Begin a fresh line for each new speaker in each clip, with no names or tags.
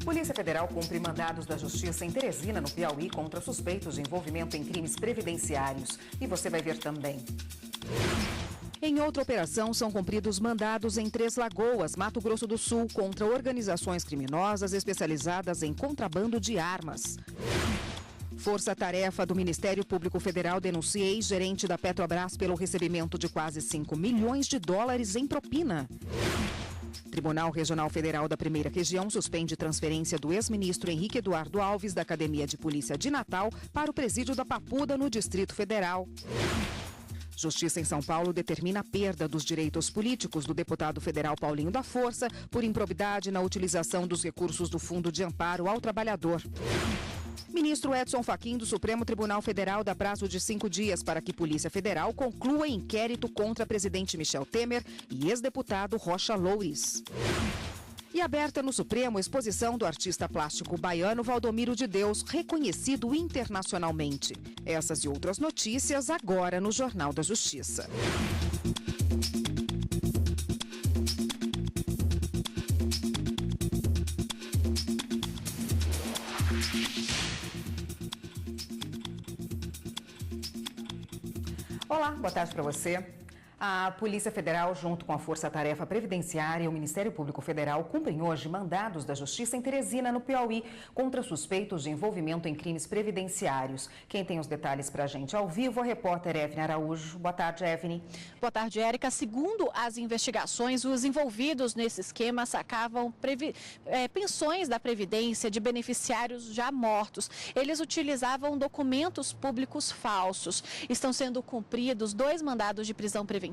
Polícia Federal cumpre mandados da Justiça em Teresina, no Piauí, contra suspeitos de envolvimento em crimes previdenciários. E você vai ver também. Em outra operação, são cumpridos mandados em Três Lagoas, Mato Grosso do Sul, contra organizações criminosas especializadas em contrabando de armas. Força-tarefa do Ministério Público Federal denuncia ex-gerente da Petrobras pelo recebimento de quase 5 milhões de dólares em propina. Tribunal Regional Federal da Primeira Região suspende transferência do ex-ministro Henrique Eduardo Alves da Academia de Polícia de Natal para o presídio da Papuda, no Distrito Federal. Justiça em São Paulo determina a perda dos direitos políticos do deputado federal Paulinho da Força por improbidade na utilização dos recursos do Fundo de Amparo ao Trabalhador. Ministro Edson Fachin do Supremo Tribunal Federal dá prazo de 5 dias para que Polícia Federal conclua inquérito contra presidente Michel Temer e ex-deputado Rocha Loures. E aberta no Supremo exposição do artista plástico baiano Valdomiro de Deus, reconhecido internacionalmente. Essas e outras notícias agora no Jornal da Justiça. Olá, boa tarde para você. A Polícia Federal, junto com a Força Tarefa Previdenciária e o Ministério Público Federal, cumprem hoje mandados da Justiça em Teresina, no Piauí, contra suspeitos de envolvimento em crimes previdenciários. Quem tem os detalhes para a gente ao vivo, a repórter Evne Araújo. Boa tarde, Evne.
Boa tarde, Érica. Segundo as investigações, os envolvidos nesse esquema sacavam pensões da Previdência de beneficiários já mortos. Eles utilizavam documentos públicos falsos. Estão sendo cumpridos 2 mandados de prisão preventiva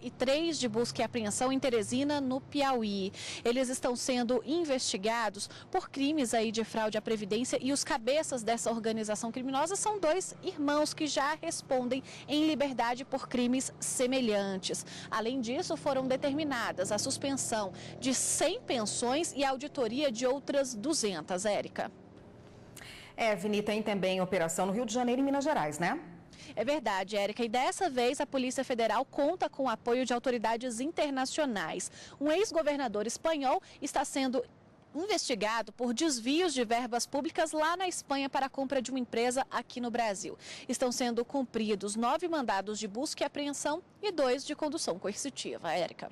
e 3 de busca e apreensão em Teresina, no Piauí. Eles estão sendo investigados por crimes de fraude à Previdência e os cabeças dessa organização criminosa são 2 irmãos que já respondem em liberdade por crimes semelhantes. Além disso, foram determinadas a suspensão de 100 pensões e a auditoria de outras 200, Érica.
Evne, tem também operação no Rio de Janeiro e Minas Gerais, né?
É verdade, Érica. E dessa vez a Polícia Federal conta com o apoio de autoridades internacionais. Um ex-governador espanhol está sendo investigado por desvios de verbas públicas lá na Espanha para a compra de uma empresa aqui no Brasil. Estão sendo cumpridos 9 mandados de busca e apreensão e 2 de condução coercitiva. Érica.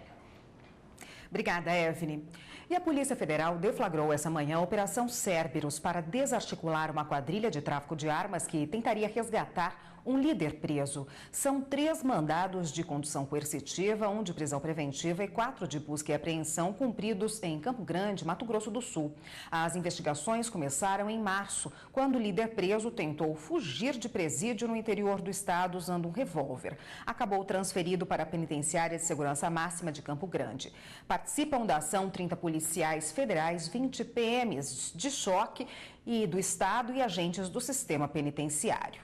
Obrigada, Evne. E a Polícia Federal deflagrou essa manhã a Operação Cerberus para desarticular uma quadrilha de tráfico de armas que tentaria resgatar um líder preso. São 3 mandados de condução coercitiva, 1 de prisão preventiva e 4 de busca e apreensão cumpridos em Campo Grande, Mato Grosso do Sul. As investigações começaram em março, quando o líder preso tentou fugir de presídio no interior do estado usando um revólver. Acabou transferido para a Penitenciária de Segurança Máxima de Campo Grande. Participam da ação 30 policiais federais, 20 PMs de choque e do estado e agentes do sistema penitenciário.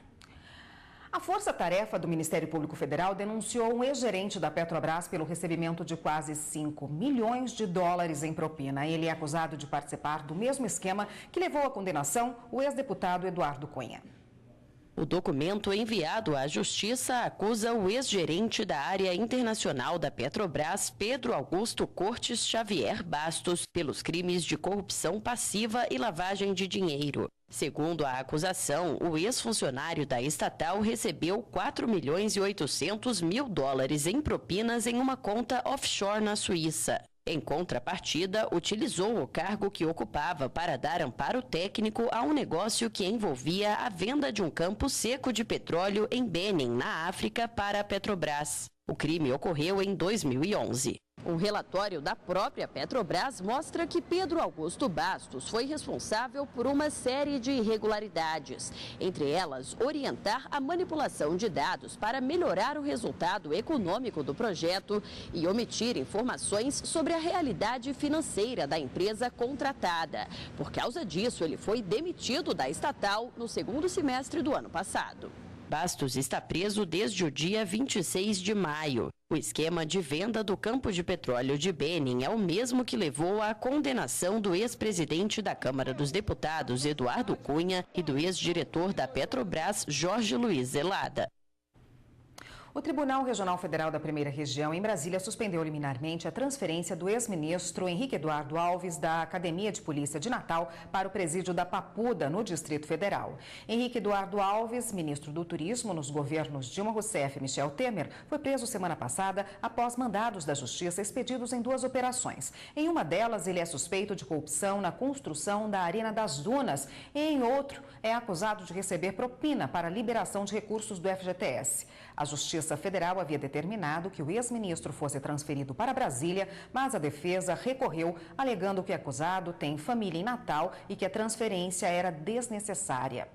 A Força-Tarefa do Ministério Público Federal denunciou um ex-gerente da Petrobras pelo recebimento de quase 5 milhões de dólares em propina. Ele é acusado de participar do mesmo esquema que levou à condenação o ex-deputado Eduardo Cunha.
O documento enviado à Justiça acusa o ex-gerente da área internacional da Petrobras, Pedro Augusto Cortes Xavier Bastos, pelos crimes de corrupção passiva e lavagem de dinheiro. Segundo a acusação, o ex-funcionário da estatal recebeu 4.800.000 dólares em propinas em uma conta offshore na Suíça. Em contrapartida, utilizou o cargo que ocupava para dar amparo técnico a um negócio que envolvia a venda de um campo seco de petróleo em Benin, na África, para a Petrobras. O crime ocorreu em 2011. Um relatório da própria Petrobras mostra que Pedro Augusto Bastos foi responsável por uma série de irregularidades, entre elas orientar a manipulação de dados para melhorar o resultado econômico do projeto e omitir informações sobre a realidade financeira da empresa contratada. Por causa disso, ele foi demitido da estatal no 2º semestre do ano passado. Bastos está preso desde o dia 26 de maio. O esquema de venda do campo de petróleo de Benin é o mesmo que levou à condenação do ex-presidente da Câmara dos Deputados, Eduardo Cunha, e do ex-diretor da Petrobras, Jorge Luiz Zelada.
O Tribunal Regional Federal da Primeira Região, em Brasília, suspendeu liminarmente a transferência do ex-ministro Henrique Eduardo Alves da Academia de Polícia de Natal para o presídio da Papuda, no Distrito Federal. Henrique Eduardo Alves, ministro do Turismo nos governos Dilma Rousseff e Michel Temer, foi preso semana passada após mandados da Justiça expedidos em 2 operações. Em uma delas, ele é suspeito de corrupção na construção da Arena das Dunas e em outro é acusado de receber propina para a liberação de recursos do FGTS. A Justiça Federal havia determinado que o ex-ministro fosse transferido para Brasília, mas a defesa recorreu, alegando que o acusado tem família em Natal e que a transferência era desnecessária.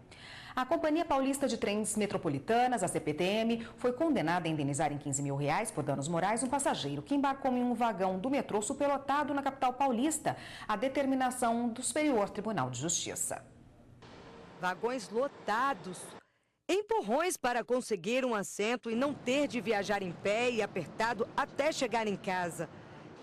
A Companhia Paulista de Trens Metropolitanas, a CPTM, foi condenada a indenizar em R$15 mil por danos morais um passageiro que embarcou em um vagão do metrô superlotado na capital paulista. A determinação do Superior Tribunal de Justiça.
Vagões lotados. Empurrões para conseguir um assento e não ter de viajar em pé e apertado até chegar em casa.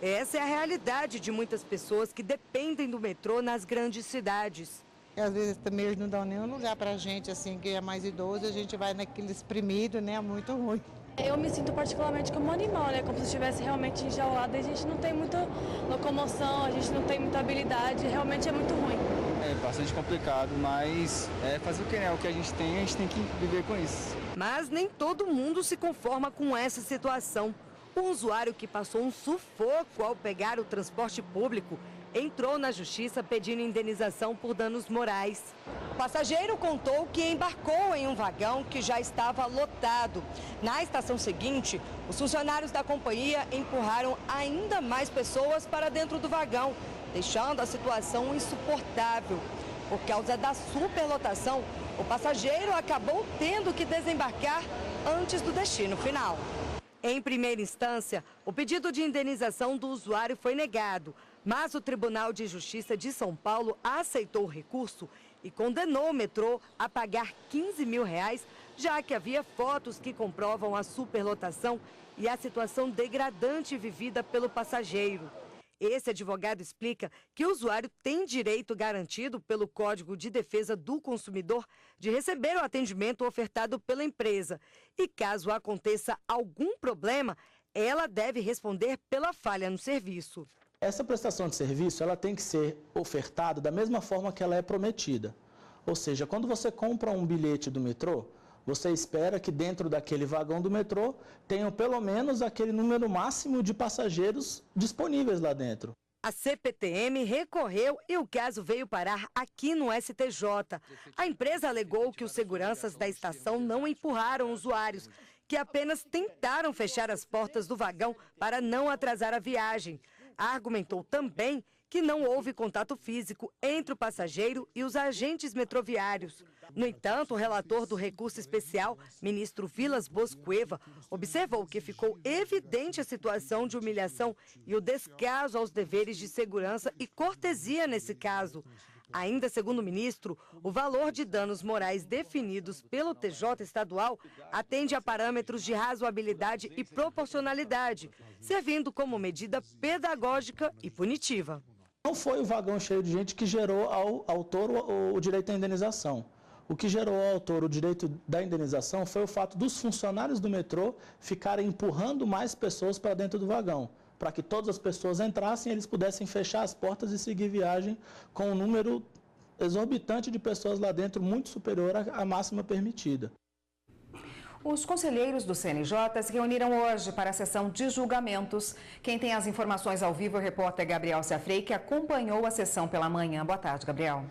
Essa é a realidade de muitas pessoas que dependem do metrô nas grandes cidades.
Às vezes também eles não dão nenhum lugar para a gente, assim, que é mais idoso, a gente vai naquele espremido, né, muito ruim.
Eu me sinto particularmente como um animal, né, como se estivesse realmente enjaulado. A gente não tem muita locomoção, a gente não tem muita habilidade, realmente é muito ruim.
É bastante complicado, mas fazer o que, né? O que a gente tem que viver com isso.
Mas nem todo mundo se conforma com essa situação. Um usuário que passou um sufoco ao pegar o transporte público entrou na justiça pedindo indenização por danos morais. O passageiro contou que embarcou em um vagão que já estava lotado. Na estação seguinte, os funcionários da companhia empurraram ainda mais pessoas para dentro do vagão, deixando a situação insuportável. Por causa da superlotação, o passageiro acabou tendo que desembarcar antes do destino final. Em primeira instância, o pedido de indenização do usuário foi negado, mas o Tribunal de Justiça de São Paulo aceitou o recurso e condenou o metrô a pagar R$15 mil, já que havia fotos que comprovam a superlotação e a situação degradante vivida pelo passageiro. Esse advogado explica que o usuário tem direito garantido pelo Código de Defesa do Consumidor de receber o atendimento ofertado pela empresa. E caso aconteça algum problema, ela deve responder pela falha no serviço.
Essa prestação de serviço ela tem que ser ofertada da mesma forma que ela é prometida. Ou seja, quando você compra um bilhete do metrô, você espera que dentro daquele vagão do metrô tenham pelo menos aquele número máximo de passageiros disponíveis lá dentro.
A CPTM recorreu e o caso veio parar aqui no STJ. A empresa alegou que os seguranças da estação não empurraram usuários, que apenas tentaram fechar as portas do vagão para não atrasar a viagem. Argumentou também que não houve contato físico entre o passageiro e os agentes metroviários. No entanto, o relator do recurso especial, ministro Vilas Boas Cueva, observou que ficou evidente a situação de humilhação e o descaso aos deveres de segurança e cortesia nesse caso. Ainda segundo o ministro, o valor de danos morais definidos pelo TJ estadual atende a parâmetros de razoabilidade e proporcionalidade, servindo como medida pedagógica e punitiva.
Não foi o vagão cheio de gente que gerou ao autor o direito à indenização. O que gerou ao autor o direito da indenização foi o fato dos funcionários do metrô ficarem empurrando mais pessoas para dentro do vagão, para que todas as pessoas entrassem e eles pudessem fechar as portas e seguir viagem com um número exorbitante de pessoas lá dentro, muito superior à máxima permitida.
Os conselheiros do CNJ se reuniram hoje para a sessão de julgamentos. Quem tem as informações ao vivo é o repórter Gabriel Ciafrei, que acompanhou a sessão pela manhã. Boa tarde, Gabriel.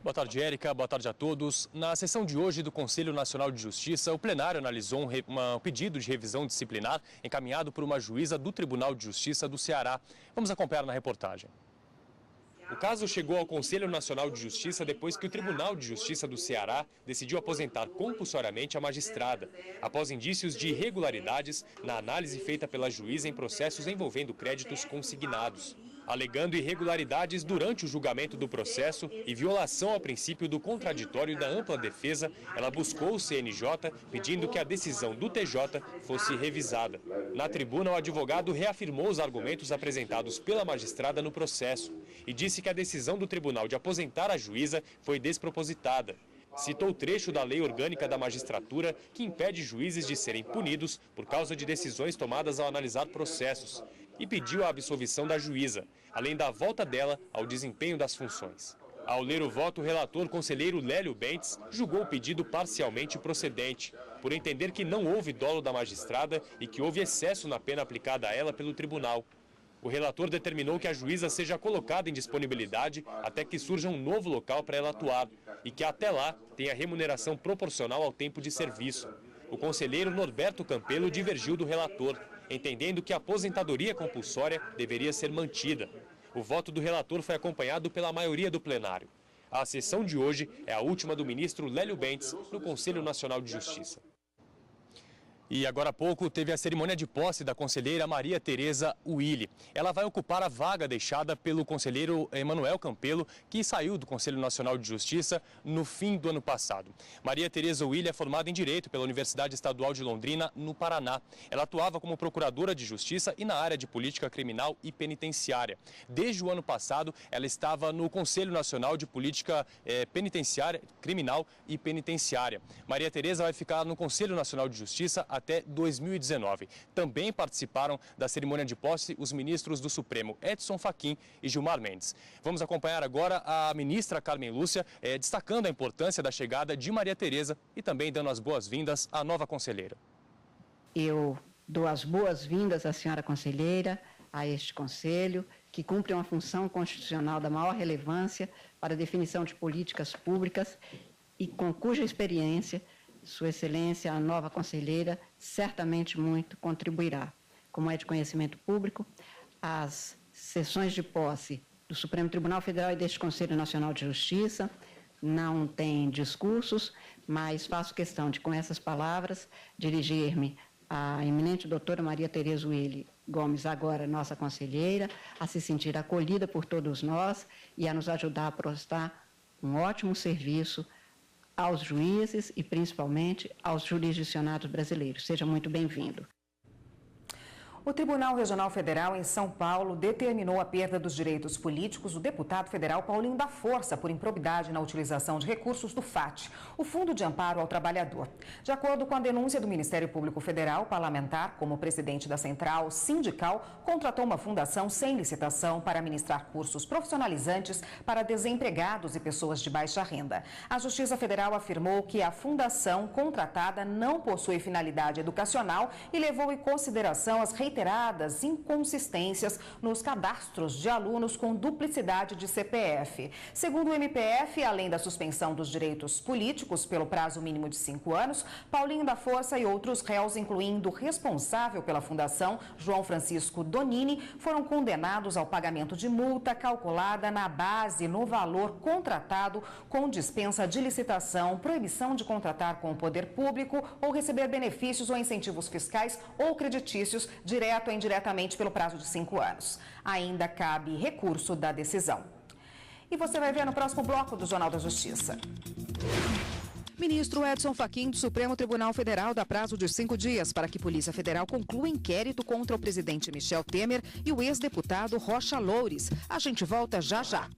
Boa tarde, Érica. Boa tarde a todos. Na sessão de hoje do Conselho Nacional de Justiça, o plenário analisou um pedido de revisão disciplinar encaminhado por uma juíza do Tribunal de Justiça do Ceará. Vamos acompanhar na reportagem. O caso chegou ao Conselho Nacional de Justiça depois que o Tribunal de Justiça do Ceará decidiu aposentar compulsoriamente a magistrada, após indícios de irregularidades na análise feita pela juíza em processos envolvendo créditos consignados. Alegando irregularidades durante o julgamento do processo e violação ao princípio do contraditório e da ampla defesa, ela buscou o CNJ pedindo que a decisão do TJ fosse revisada. Na tribuna, o advogado reafirmou os argumentos apresentados pela magistrada no processo e disse que a decisão do tribunal de aposentar a juíza foi despropositada. citou trecho da Lei Orgânica da Magistratura que impede juízes de serem punidos por causa de decisões tomadas ao analisar processos e pediu a absolvição da juíza, além da volta dela ao desempenho das funções. Ao ler o voto, o relator conselheiro Lélio Bentes julgou o pedido parcialmente procedente, por entender que não houve dolo da magistrada e que houve excesso na pena aplicada a ela pelo tribunal. O relator determinou que a juíza seja colocada em disponibilidade até que surja um novo local para ela atuar e que até lá tenha remuneração proporcional ao tempo de serviço. O conselheiro Norberto Campelo divergiu do relator, entendendo que a aposentadoria compulsória deveria ser mantida. O voto do relator foi acompanhado pela maioria do plenário. A sessão de hoje é a última do ministro Lélio Bentes no Conselho Nacional de Justiça. E agora há pouco teve a cerimônia de posse da conselheira Maria Tereza Willi. Ela vai ocupar a vaga deixada pelo conselheiro Emanuel Campelo, que saiu do Conselho Nacional de Justiça no fim do ano passado. Maria Tereza Willi é formada em Direito pela Universidade Estadual de Londrina, no Paraná. Ela atuava como procuradora de Justiça e na área de Política Criminal e Penitenciária. Desde o ano passado, ela estava no Conselho Nacional de Política Penitenciária, Criminal e Penitenciária. Maria Tereza vai ficar no Conselho Nacional de Justiça até 2019. Também participaram da cerimônia de posse os ministros do Supremo Edson Fachin e Gilmar Mendes. Vamos acompanhar agora a ministra Carmen Lúcia, destacando a importância da chegada de Maria Tereza e também dando as boas-vindas à nova conselheira.
Eu dou as boas-vindas à senhora conselheira, a este conselho, que cumpre uma função constitucional da maior relevância para a definição de políticas públicas e com cuja experiência Sua Excelência, a nova conselheira, certamente muito contribuirá. Como é de conhecimento público, as sessões de posse do Supremo Tribunal Federal e deste Conselho Nacional de Justiça não têm discursos, mas faço questão de, com essas palavras, dirigir-me à eminente doutora Maria Tereza Willi Gomes, agora nossa conselheira, a se sentir acolhida por todos nós e a nos ajudar a prestar um ótimo serviço aos juízes e, principalmente, aos jurisdicionados brasileiros. Seja muito bem-vindo.
O Tribunal Regional Federal em São Paulo determinou a perda dos direitos políticos do deputado federal Paulinho da Força por improbidade na utilização de recursos do FAT, o Fundo de Amparo ao Trabalhador. De acordo com a denúncia do Ministério Público Federal, o parlamentar, como presidente da central sindical, contratou uma fundação sem licitação para ministrar cursos profissionalizantes para desempregados e pessoas de baixa renda. A Justiça Federal afirmou que a fundação contratada não possui finalidade educacional e levou em consideração as reiteradas inconsistências nos cadastros de alunos com duplicidade de CPF. Segundo o MPF, além da suspensão dos direitos políticos pelo prazo mínimo de 5 anos, Paulinho da Força e outros réus, incluindo o responsável pela fundação, João Francisco Donini, foram condenados ao pagamento de multa calculada na base no valor contratado com dispensa de licitação, proibição de contratar com o poder público ou receber benefícios ou incentivos fiscais ou creditícios direto ou indiretamente pelo prazo de 5 anos. Ainda cabe recurso da decisão. E você vai ver no próximo bloco do Jornal da Justiça.
Ministro Edson Fachin do Supremo Tribunal Federal dá prazo de 5 dias para que Polícia Federal conclua inquérito contra o presidente Michel Temer e o ex-deputado Rocha Loures. A gente volta já já.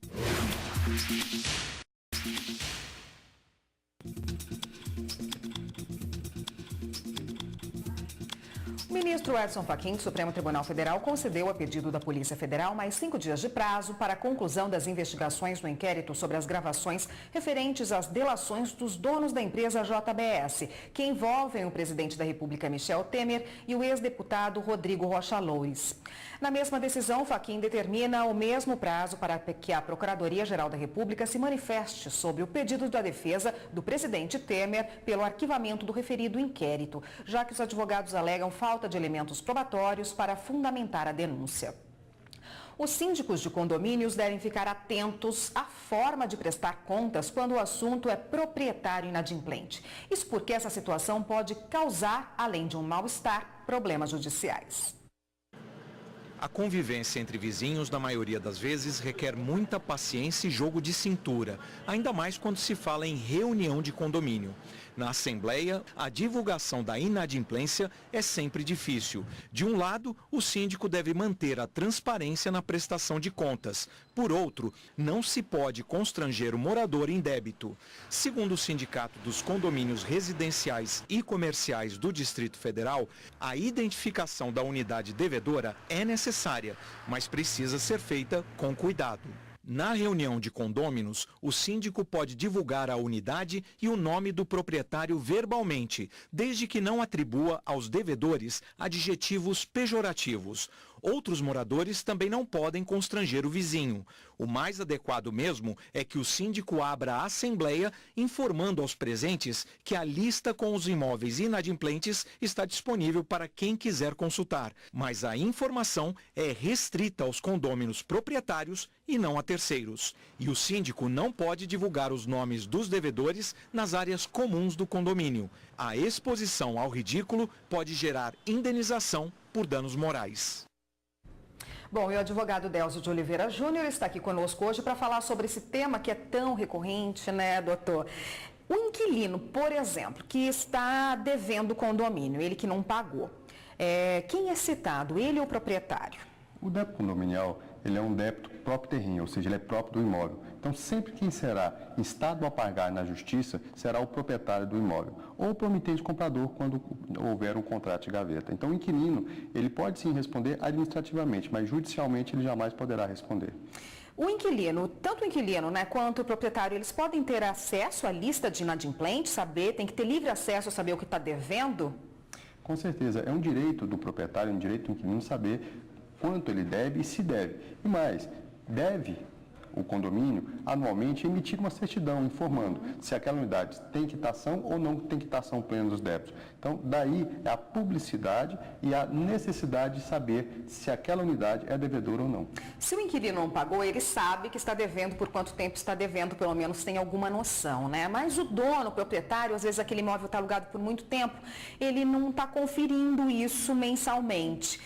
O ministro Edson Fachin, do Supremo Tribunal Federal, concedeu a pedido da Polícia Federal mais 5 dias de prazo para a conclusão das investigações no inquérito sobre as gravações referentes às delações dos donos da empresa JBS, que envolvem o presidente da República, Michel Temer, e o ex-deputado Rodrigo Rocha Loures. Na mesma decisão, Fachin determina o mesmo prazo para que a Procuradoria-Geral da República se manifeste sobre o pedido da defesa do presidente Temer pelo arquivamento do referido inquérito, já que os advogados alegam falta de elementos probatórios para fundamentar a denúncia. Os síndicos de condomínios devem ficar atentos à forma de prestar contas quando o assunto é proprietário inadimplente. Isso porque essa situação pode causar, além de um mal-estar, problemas judiciais.
A convivência entre vizinhos, na maioria das vezes, requer muita paciência e jogo de cintura, ainda mais quando se fala em reunião de condomínio. Na Assembleia, a divulgação da inadimplência é sempre difícil. De um lado, o síndico deve manter a transparência na prestação de contas. Por outro, não se pode constranger o morador em débito. Segundo o Sindicato dos Condomínios Residenciais e Comerciais do Distrito Federal, a identificação da unidade devedora é necessária, mas precisa ser feita com cuidado. Na reunião de condôminos, o síndico pode divulgar a unidade e o nome do proprietário verbalmente, desde que não atribua aos devedores adjetivos pejorativos. Outros moradores também não podem constranger o vizinho. O mais adequado mesmo é que o síndico abra a assembleia informando aos presentes que a lista com os imóveis inadimplentes está disponível para quem quiser consultar, mas a informação é restrita aos condôminos proprietários e não a terceiros. E o síndico não pode divulgar os nomes dos devedores nas áreas comuns do condomínio. A exposição ao ridículo pode gerar indenização por danos morais.
Bom, e o advogado Delcio de Oliveira Júnior está aqui conosco hoje para falar sobre esse tema que é tão recorrente, né, doutor? O inquilino, por exemplo, que está devendo o condomínio, ele que não pagou, quem é citado, ele ou o proprietário?
O débito condominial, ele é um débito próprio terreno, ou seja, ele é próprio do imóvel. Então, sempre quem será instado a pagar na justiça será o proprietário do imóvel, ou o promitente comprador quando houver um contrato de gaveta. Então, o inquilino, ele pode sim responder administrativamente, mas judicialmente ele jamais poderá responder.
O inquilino, tanto o inquilino, né, quanto o proprietário, eles podem ter acesso à lista de inadimplentes, tem que ter livre acesso a saber o que está devendo?
Com certeza, é um direito do proprietário, um direito do inquilino saber quanto ele deve e se deve. E mais, deve o condomínio anualmente emitir uma certidão informando se aquela unidade tem quitação ou não tem quitação plena dos débitos. Então, daí é a publicidade e a necessidade de saber se aquela unidade é devedora ou não.
Se o inquilino não pagou, ele sabe que está devendo, por quanto tempo está devendo, pelo menos tem alguma noção, né? Mas o dono, o proprietário, às vezes aquele imóvel está alugado por muito tempo, ele não está conferindo isso mensalmente.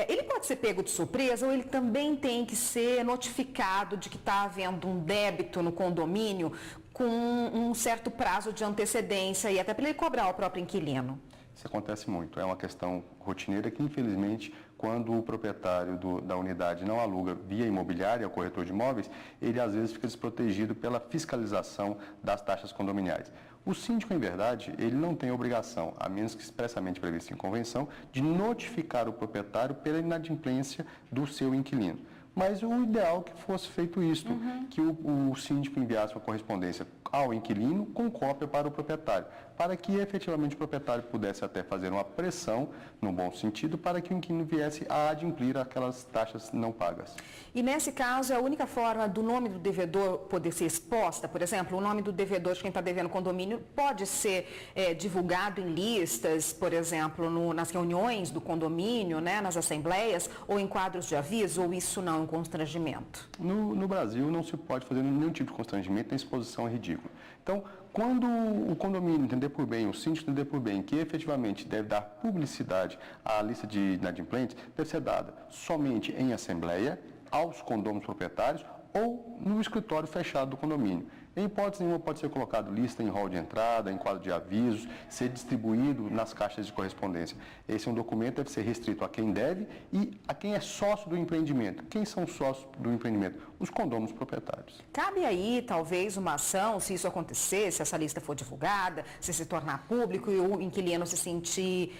Ele pode ser pego de surpresa ou ele também tem que ser notificado de que está havendo um débito no condomínio com um certo prazo de antecedência e até para ele cobrar o próprio inquilino?
Isso acontece muito, é uma questão rotineira que, infelizmente, quando o proprietário da unidade não aluga via imobiliária, o corretor de imóveis, ele às vezes fica desprotegido pela fiscalização das taxas condominiais. O síndico, em verdade, ele não tem obrigação, a menos que expressamente previsto em convenção, de notificar o proprietário pela inadimplência do seu inquilino. Mas o ideal é que fosse feito isto, que o síndico enviasse uma correspondência ao inquilino com cópia para o proprietário, para que efetivamente o proprietário pudesse até fazer uma pressão, no bom sentido, para que o inquilino viesse a adimplir aquelas taxas não pagas.
E nesse caso, é a única forma do nome do devedor poder ser exposta, por exemplo, o nome do devedor de quem está devendo condomínio pode ser divulgado em listas, por exemplo, nas reuniões do condomínio, né, nas assembleias, ou em quadros de aviso, ou isso não é um constrangimento?
No Brasil não se pode fazer nenhum tipo de constrangimento nem exposição a ridículo. Então, quando o condomínio entender por bem, o síndico entender por bem que efetivamente deve dar publicidade à lista de inadimplentes, deve ser dada somente em assembleia, aos condôminos proprietários ou no escritório fechado do condomínio. Em hipótese nenhuma pode ser colocado lista em hall de entrada, em quadro de avisos, ser distribuído nas caixas de correspondência. Esse é um documento que deve ser restrito a quem deve e a quem é sócio do empreendimento. Quem são sócios do empreendimento? Os condôminos proprietários.
Cabe aí, talvez, uma ação, se isso acontecer, se essa lista for divulgada, se tornar público e o inquilino se sentir,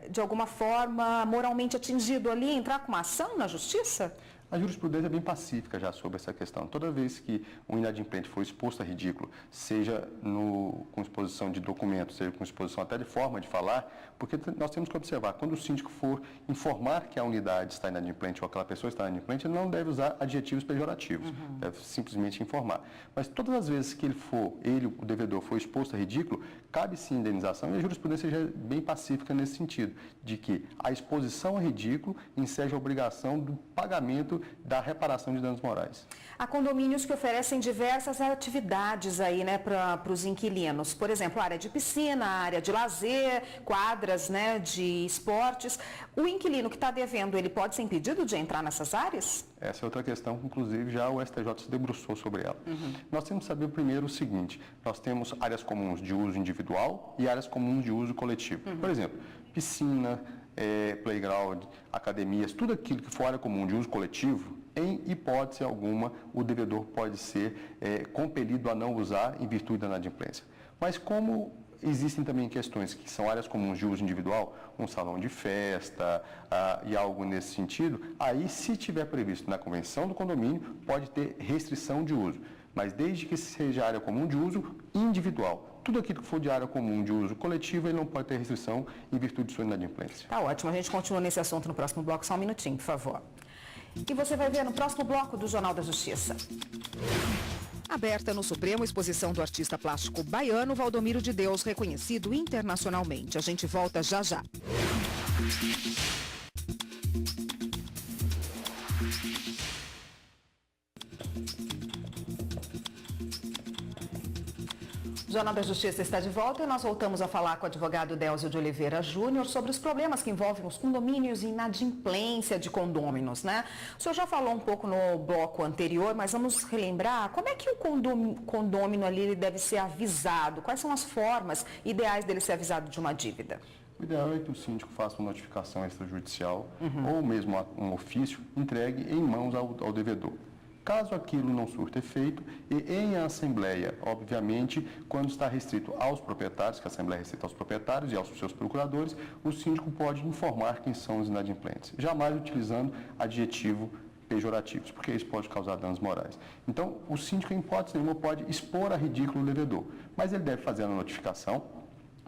de alguma forma, moralmente atingido ali, entrar com uma ação na justiça?
A jurisprudência é bem pacífica já sobre essa questão. Toda vez que um inadimplente for exposto a ridículo, seja com exposição de documentos, seja com exposição até de forma de falar, porque nós temos que observar, quando o síndico for informar que a unidade está inadimplente ou aquela pessoa está inadimplente, ele não deve usar adjetivos pejorativos, deve simplesmente informar. Mas todas as vezes que o devedor, for exposto a ridículo, cabe sim indenização e a jurisprudência já é bem pacífica nesse sentido, de que a exposição a ridículo enseja a obrigação do pagamento da reparação de danos morais.
Há condomínios que oferecem diversas atividades aí, né, para os inquilinos. Por exemplo, área de piscina, área de lazer, quadras, né, de esportes. O inquilino que está devendo, ele pode ser impedido de entrar nessas áreas?
Essa é outra questão que, inclusive, já o STJ se debruçou sobre ela. Nós temos que saber primeiro o seguinte: nós temos áreas comuns de uso individual e áreas comuns de uso coletivo. Por exemplo, piscina, playground, academias, tudo aquilo que for área comum de uso coletivo, em hipótese alguma, o devedor pode ser compelido a não usar em virtude da inadimplência. Mas como existem também questões que são áreas comuns de uso individual, um salão de festa e algo nesse sentido, aí, se tiver previsto na convenção do condomínio, pode ter restrição de uso. Mas desde que seja área comum de uso individual. Tudo aquilo que for de área comum de uso coletivo, ele não pode ter restrição em virtude de sua inadimplência.
Tá ótimo, a gente continua nesse assunto no próximo bloco, só um minutinho, por favor. E você vai ver no próximo bloco do Jornal da Justiça.
Aberta no Supremo, exposição do artista plástico baiano Valdomiro de Deus, reconhecido internacionalmente. A gente volta já já.
O Jornal da Justiça está de volta e nós voltamos a falar com o advogado Délcio de Oliveira Júnior sobre os problemas que envolvem os condomínios e inadimplência de condôminos, né? O senhor já falou um pouco no bloco anterior, mas vamos relembrar como é que o condômino ali ele deve ser avisado, quais são as formas ideais dele ser avisado de uma dívida?
O ideal é que o síndico faça uma notificação extrajudicial ou mesmo um ofício entregue em mãos ao devedor. Caso aquilo não surta efeito, e em assembleia, obviamente, quando está restrito aos proprietários, que a assembleia é restrita aos proprietários e aos seus procuradores, o síndico pode informar quem são os inadimplentes, jamais utilizando adjetivo pejorativos, porque isso pode causar danos morais. Então, o síndico, em hipótese nenhuma, pode expor a ridículo o devedor, mas ele deve fazer a notificação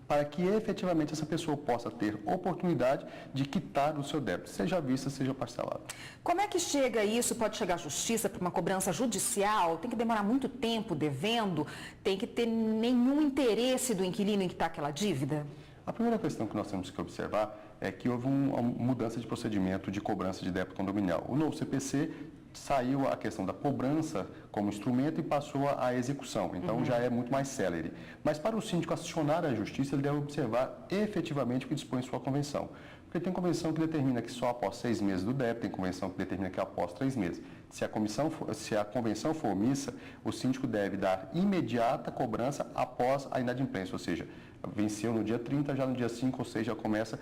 para que efetivamente essa pessoa possa ter oportunidade de quitar o seu débito, seja à vista, seja parcelado.
Como é que chega isso? Pode chegar à justiça para uma cobrança judicial? Tem que demorar muito tempo devendo? Tem que ter nenhum interesse do inquilino em quitar aquela dívida?
A primeira questão que nós temos que observar é que houve uma mudança de procedimento de cobrança de débito condominial. O novo CPC saiu a questão da cobrança como instrumento e passou à execução, então já é muito mais célere. Mas para o síndico acionar a justiça, ele deve observar efetivamente o que dispõe sua convenção. Porque tem convenção que determina que só após 6 meses do débito, tem convenção que determina que após 3 meses. Se a convenção for omissa, o síndico deve dar imediata cobrança após a inadimplência, ou seja, venceu no dia 30, já no dia 5 ou 6 já começa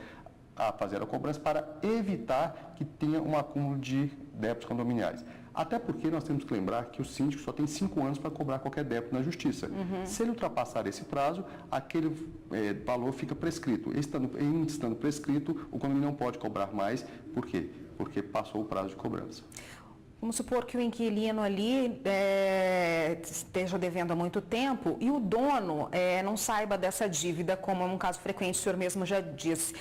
a fazer a cobrança para evitar que tenha um acúmulo de débitos condominiais. Até porque nós temos que lembrar que o síndico só tem 5 anos para cobrar qualquer débito na justiça. Se ele ultrapassar esse prazo, aquele valor fica prescrito. Estando prescrito, o condomínio não pode cobrar mais. Por quê? Porque passou o prazo de cobrança.
Vamos supor que o inquilino ali esteja devendo há muito tempo e o dono não saiba dessa dívida, como é um caso frequente, o senhor mesmo já disse.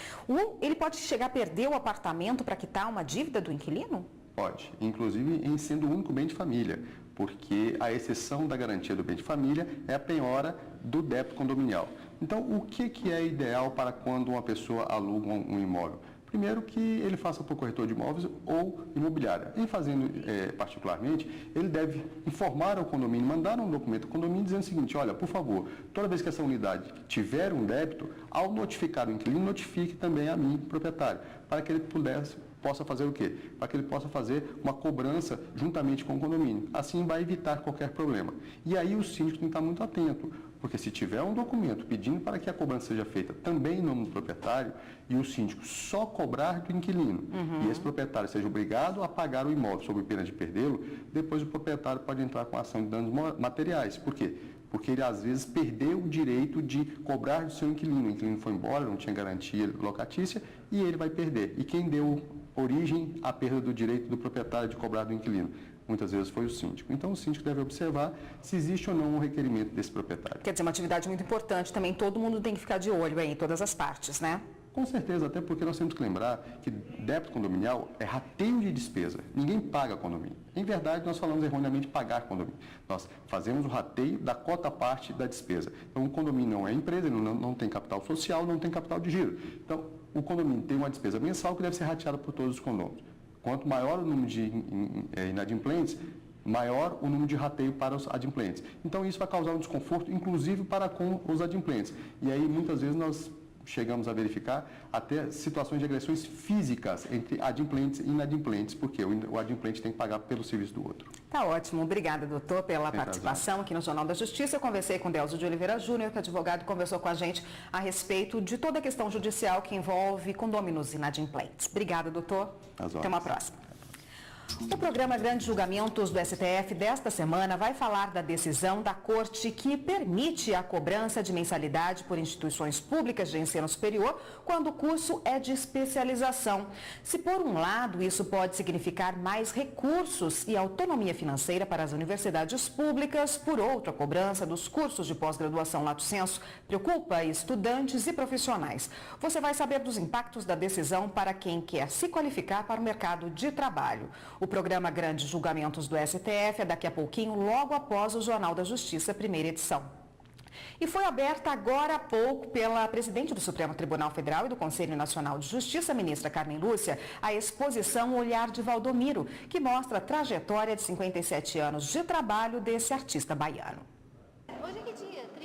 Ele pode chegar a perder o apartamento para quitar uma dívida do inquilino?
Pode, inclusive em sendo o único bem de família, porque a exceção da garantia do bem de família é a penhora do débito condominial. Então, o que é ideal para quando uma pessoa aluga um imóvel? Primeiro, que ele faça por corretor de imóveis ou imobiliária. Em fazendo particularmente, ele deve informar ao condomínio, mandar um documento ao condomínio dizendo o seguinte: olha, por favor, toda vez que essa unidade tiver um débito, ao notificar o inquilino, notifique também a mim, proprietário, para que ele possa fazer o quê? Para que ele possa fazer uma cobrança juntamente com o condomínio. Assim vai evitar qualquer problema. E aí o síndico tem que estar muito atento, porque se tiver um documento pedindo para que a cobrança seja feita também em nome do proprietário e o síndico só cobrar do inquilino e esse proprietário seja obrigado a pagar o imóvel sob pena de perdê-lo, depois o proprietário pode entrar com ação de danos materiais. Por quê? Porque ele às vezes perdeu o direito de cobrar do seu inquilino. O inquilino foi embora, não tinha garantia locatícia e ele vai perder. E quem deu origem à perda do direito do proprietário de cobrar do inquilino? Muitas vezes foi o síndico. Então, o síndico deve observar se existe ou não um requerimento desse proprietário.
Quer dizer, uma atividade muito importante também, todo mundo tem que ficar de olho aí, em todas as partes, né?
Com certeza, até porque nós temos que lembrar que débito condominial é rateio de despesa. Ninguém paga condomínio. Em verdade, nós falamos erroneamente pagar condomínio. Nós fazemos o rateio da cota parte da despesa. Então, o condomínio não é empresa, ele não tem capital social, não tem capital de giro. Então, o condomínio tem uma despesa mensal que deve ser rateada por todos os condôminos. Quanto maior o número de inadimplentes, maior o número de rateio para os adimplentes. Então, isso vai causar um desconforto, inclusive para com os adimplentes. E aí, muitas vezes, nós chegamos a verificar até situações de agressões físicas entre adimplentes e inadimplentes, porque o adimplente tem que pagar pelo serviço do outro.
Tá ótimo. Obrigada, doutor, pela participação aqui no Jornal da Justiça. Eu conversei com Delcio de Oliveira Júnior, que é advogado, conversou com a gente a respeito de toda a questão judicial que envolve condôminos inadimplentes. Obrigada, doutor. Até uma próxima. O programa Grandes Julgamentos do STF desta semana vai falar da decisão da Corte que permite a cobrança de mensalidade por instituições públicas de ensino superior quando o curso é de especialização. Se por um lado isso pode significar mais recursos e autonomia financeira para as universidades públicas, por outro, a cobrança dos cursos de pós-graduação lato sensu preocupa estudantes e profissionais. Você vai saber dos impactos da decisão para quem quer se qualificar para o mercado de trabalho. O programa Grandes Julgamentos do STF é daqui a pouquinho, logo após o Jornal da Justiça, primeira edição. E foi aberta agora há pouco pela presidente do Supremo Tribunal Federal e do Conselho Nacional de Justiça, ministra Carmen Lúcia, a exposição Olhar de Valdomiro, que mostra a trajetória de 57 anos de trabalho desse artista baiano.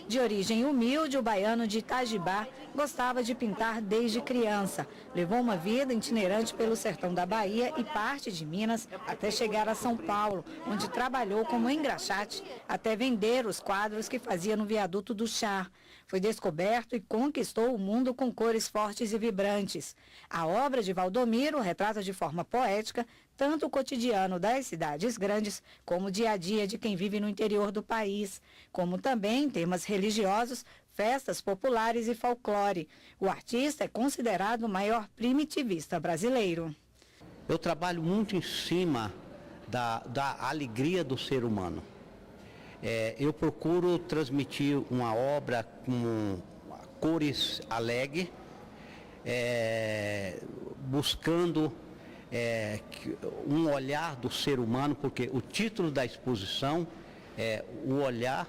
De origem humilde, o baiano de Itajibá gostava de pintar desde criança. Levou uma vida itinerante pelo sertão da Bahia e parte de Minas até chegar a São Paulo, onde trabalhou como engraxate até vender os quadros que fazia no viaduto do Chá. Foi descoberto e conquistou o mundo com cores fortes e vibrantes. A obra de Valdomiro retrata de forma poética tanto o cotidiano das cidades grandes como o dia a dia de quem vive no interior do país, como também temas religiosos, festas populares e folclore. O artista é considerado o maior primitivista brasileiro.
Eu trabalho muito em cima da alegria do ser humano. Eu procuro transmitir uma obra com cores alegres, buscando um olhar do ser humano, porque o título da exposição é O Olhar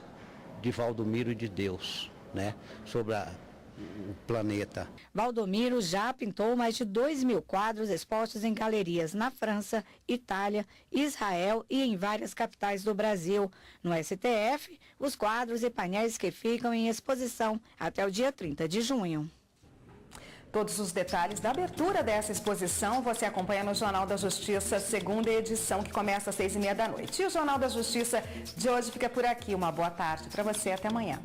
de Valdomiro e de Deus, né, sobre o planeta.
Valdomiro já pintou mais de 2.000 quadros expostos em galerias na França, Itália, Israel e em várias capitais do Brasil. No STF, os quadros e painéis que ficam em exposição até o dia 30 de junho.
Todos os detalhes da abertura dessa exposição você acompanha no Jornal da Justiça, segunda edição, que começa às 6h30 da noite. E o Jornal da Justiça de hoje fica por aqui. Uma boa tarde para você. Até amanhã.